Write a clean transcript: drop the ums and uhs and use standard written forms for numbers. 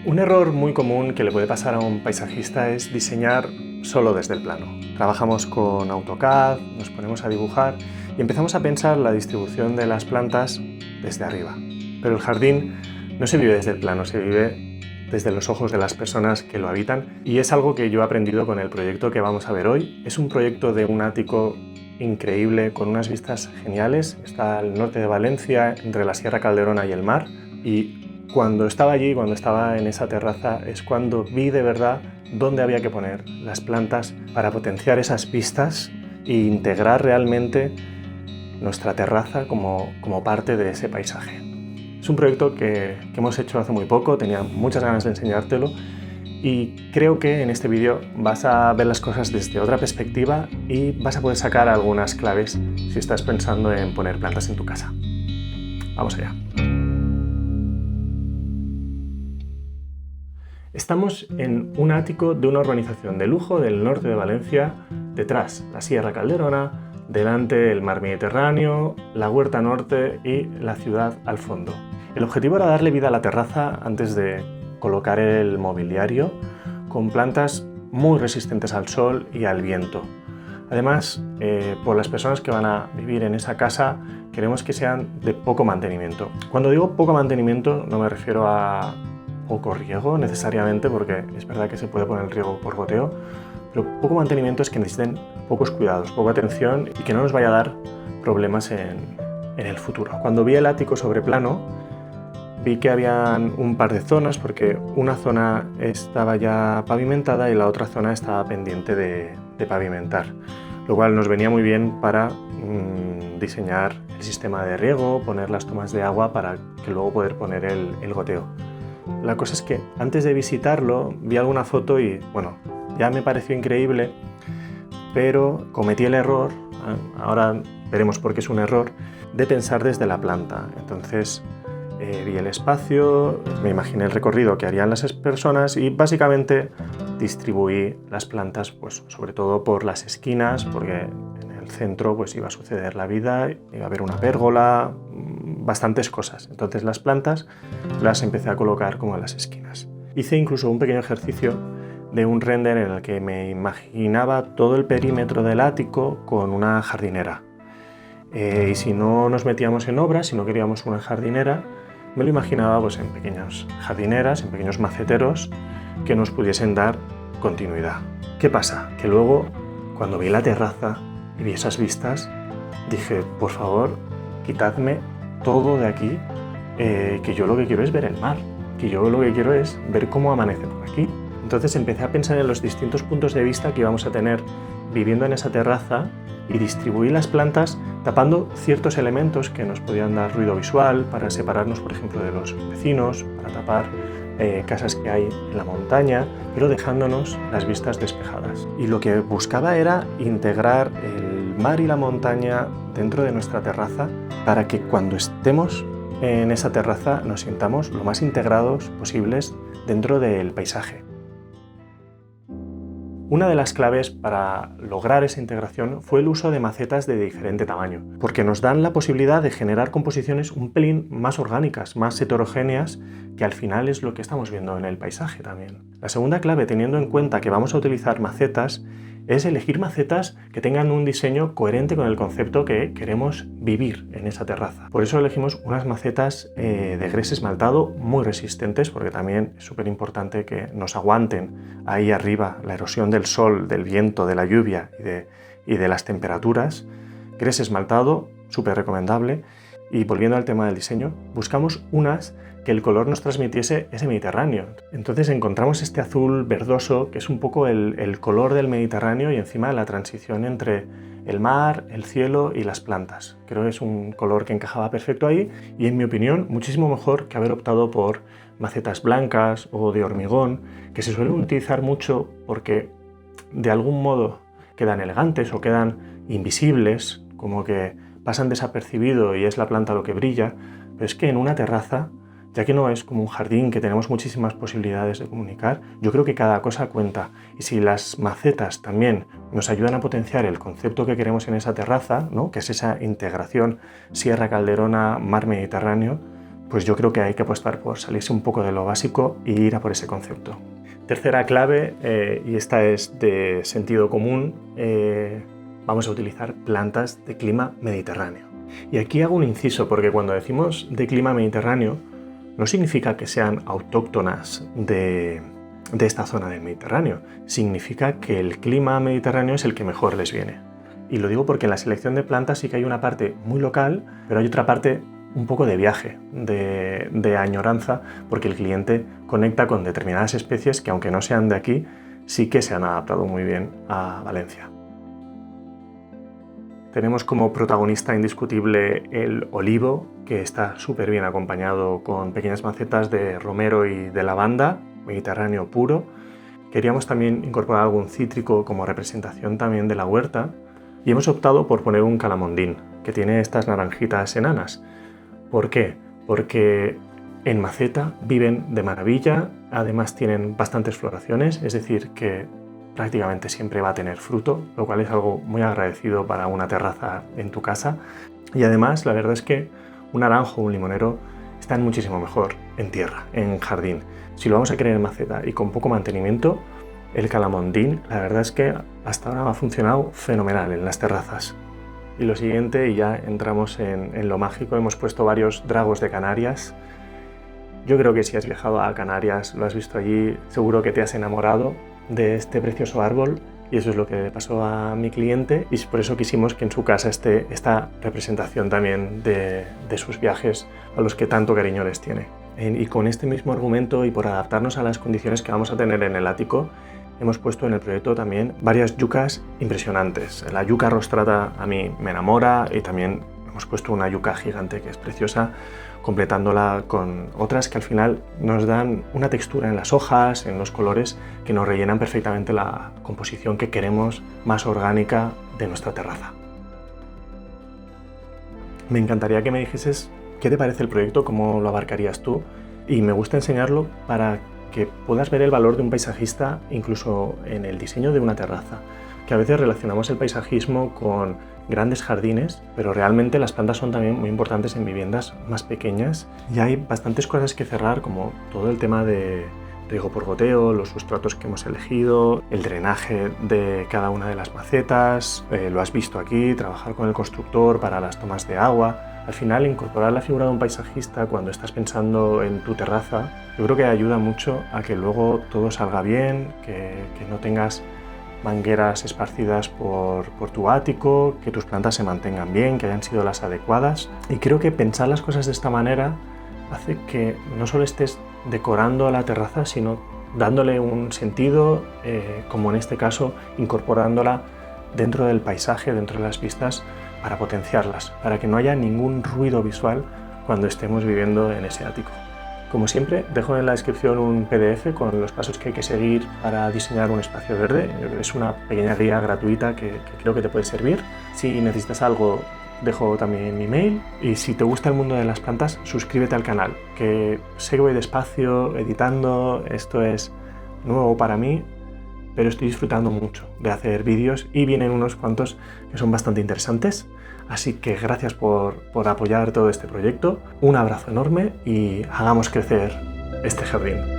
Un error muy común que le puede pasar a un paisajista es diseñar solo desde el plano. Trabajamos con AutoCAD, nos ponemos a dibujar y empezamos a pensar la distribución de las plantas desde arriba. Pero el jardín no se vive desde el plano, se vive desde los ojos de las personas que lo habitan, y es algo que yo he aprendido con el proyecto que vamos a ver hoy. Es un proyecto de un ático increíble, con unas vistas geniales. Está al norte de Valencia, entre la Sierra Calderona y el mar, y cuando estaba allí, cuando estaba en esa terraza, es cuando vi de verdad dónde había que poner las plantas para potenciar esas vistas e integrar realmente nuestra terraza como parte de ese paisaje. Es un proyecto que hemos hecho hace muy poco, tenía muchas ganas de enseñártelo y creo que en este vídeo vas a ver las cosas desde otra perspectiva y vas a poder sacar algunas claves si estás pensando en poner plantas en tu casa. Vamos allá. Estamos en un ático de una urbanización de lujo del norte de Valencia, detrás la Sierra Calderona, delante el mar Mediterráneo, la huerta norte y la ciudad al fondo. El objetivo era darle vida a la terraza antes de colocar el mobiliario con plantas muy resistentes al sol y al viento. Además, por las personas que van a vivir en esa casa, queremos que sean de poco mantenimiento. Cuando digo poco mantenimiento no me refiero a poco riego necesariamente, porque es verdad que se puede poner el riego por goteo, pero poco mantenimiento es que necesiten pocos cuidados, poca atención y que no nos vaya a dar problemas en el futuro. Cuando vi el ático sobre plano, vi que había un par de zonas, porque una zona estaba ya pavimentada y la otra zona estaba pendiente de pavimentar, lo cual nos venía muy bien para diseñar el sistema de riego, poner las tomas de agua para que luego poder poner el goteo. La cosa es que antes de visitarlo vi alguna foto y bueno, ya me pareció increíble, pero cometí el error, ahora veremos por qué es un error, de pensar desde la planta. Entonces vi el espacio, me imaginé el recorrido que harían las personas y básicamente distribuí las plantas, pues sobre todo por las esquinas, porque en el centro pues iba a suceder la vida, iba a haber una pérgola, bastantes cosas. Entonces las plantas las empecé a colocar como en las esquinas. Hice incluso un pequeño ejercicio de un render en el que me imaginaba todo el perímetro del ático con una jardinera. Y si no nos metíamos en obras, si no queríamos una jardinera, me lo imaginaba pues, en pequeñas jardineras, en pequeños maceteros que nos pudiesen dar continuidad. ¿Qué pasa? Que luego, cuando vi la terraza y vi esas vistas, dije, por favor, quitadme todo de aquí, que yo lo que quiero es ver el mar, que yo lo que quiero es ver cómo amanece por aquí. Entonces empecé a pensar en los distintos puntos de vista que íbamos a tener viviendo en esa terraza y distribuí las plantas tapando ciertos elementos que nos podían dar ruido visual para separarnos, por ejemplo, de los vecinos, para tapar casas que hay en la montaña, pero dejándonos las vistas despejadas. Y lo que buscaba era integrar el mar y la montaña dentro de nuestra terraza para que cuando estemos en esa terraza nos sintamos lo más integrados posibles dentro del paisaje. Una de las claves para lograr esa integración fue el uso de macetas de diferente tamaño, porque nos dan la posibilidad de generar composiciones un pelín más orgánicas, más heterogéneas, que al final es lo que estamos viendo en el paisaje también. La segunda clave, teniendo en cuenta que vamos a utilizar macetas, es elegir macetas que tengan un diseño coherente con el concepto que queremos vivir en esa terraza. Por eso elegimos unas macetas de gres esmaltado muy resistentes, porque también es súper importante que nos aguanten ahí arriba la erosión del sol, del viento, de la lluvia y de las temperaturas. Gres esmaltado, súper recomendable. Y volviendo al tema del diseño, buscamos unas que el color nos transmitiese ese Mediterráneo. Entonces encontramos este azul verdoso, que es un poco el color del Mediterráneo y encima la transición entre el mar, el cielo y las plantas. Creo que es un color que encajaba perfecto ahí y, en mi opinión, muchísimo mejor que haber optado por macetas blancas o de hormigón, que se suelen utilizar mucho porque de algún modo quedan elegantes o quedan invisibles, como que pasan desapercibido y es la planta lo que brilla, pero es que en una terraza, ya que no es como un jardín que tenemos muchísimas posibilidades de comunicar, yo creo que cada cosa cuenta. Y si las macetas también nos ayudan a potenciar el concepto que queremos en esa terraza, ¿no? Que es esa integración Sierra Calderona, mar Mediterráneo, pues yo creo que hay que apostar por salirse un poco de lo básico e ir a por ese concepto. Tercera clave, y esta es de sentido común, vamos a utilizar plantas de clima mediterráneo. Y aquí hago un inciso porque cuando decimos de clima mediterráneo no significa que sean autóctonas de esta zona del Mediterráneo, significa que el clima mediterráneo es el que mejor les viene. Y lo digo porque en la selección de plantas sí que hay una parte muy local, pero hay otra parte un poco de viaje, de añoranza, porque el cliente conecta con determinadas especies que, aunque no sean de aquí, sí que se han adaptado muy bien a Valencia. Tenemos como protagonista indiscutible el olivo, que está súper bien acompañado con pequeñas macetas de romero y de lavanda, mediterráneo puro. Queríamos también incorporar algún cítrico como representación también de la huerta y hemos optado por poner un calamondín, que tiene estas naranjitas enanas. ¿Por qué? Porque en maceta viven de maravilla, además tienen bastantes floraciones, es decir, que prácticamente siempre va a tener fruto, lo cual es algo muy agradecido para una terraza en tu casa. Y además, la verdad es que un naranjo o un limonero están muchísimo mejor en tierra, en jardín. Si lo vamos a querer en maceta y con poco mantenimiento, el calamondín, la verdad es que hasta ahora ha funcionado fenomenal en las terrazas. Y lo siguiente, y ya entramos en lo mágico, hemos puesto varios dragos de Canarias. Yo creo que si has viajado a Canarias, lo has visto allí, seguro que te has enamorado de este precioso árbol, y eso es lo que le pasó a mi cliente, y por eso quisimos que en su casa esté esta representación también de sus viajes a los que tanto cariño les tiene. Y con este mismo argumento y por adaptarnos a las condiciones que vamos a tener en el ático, hemos puesto en el proyecto también varias yucas impresionantes. La yuca rostrata a mí me enamora, y también hemos puesto una yuca gigante que es preciosa, completándola con otras que al final nos dan una textura en las hojas, en los colores, que nos rellenan perfectamente la composición que queremos más orgánica de nuestra terraza. Me encantaría que me dijeses qué te parece el proyecto, cómo lo abarcarías tú, y me gusta enseñarlo para que puedas ver el valor de un paisajista incluso en el diseño de una terraza, que a veces relacionamos el paisajismo con grandes jardines, pero realmente las plantas son también muy importantes en viviendas más pequeñas y hay bastantes cosas que cerrar, como todo el tema de riego por goteo, los sustratos que hemos elegido, el drenaje de cada una de las macetas, lo has visto aquí, trabajar con el constructor para las tomas de agua. Al final, incorporar la figura de un paisajista cuando estás pensando en tu terraza, yo creo que ayuda mucho a que luego todo salga bien, que no tengas mangueras esparcidas por tu ático, que tus plantas se mantengan bien, que hayan sido las adecuadas. Y creo que pensar las cosas de esta manera hace que no solo estés decorando la terraza, sino dándole un sentido, como en este caso, incorporándola dentro del paisaje, dentro de las vistas, para potenciarlas, para que no haya ningún ruido visual cuando estemos viviendo en ese ático. Como siempre, dejo en la descripción un PDF con los pasos que hay que seguir para diseñar un espacio verde. Es una pequeña guía gratuita que creo que te puede servir. Si necesitas algo, dejo también mi mail. Y si te gusta el mundo de las plantas, suscríbete al canal, que sé que voy despacio editando. Esto es nuevo para mí, pero estoy disfrutando mucho de hacer vídeos y vienen unos cuantos que son bastante interesantes. Así que gracias por apoyar todo este proyecto. Un abrazo enorme y hagamos crecer este jardín.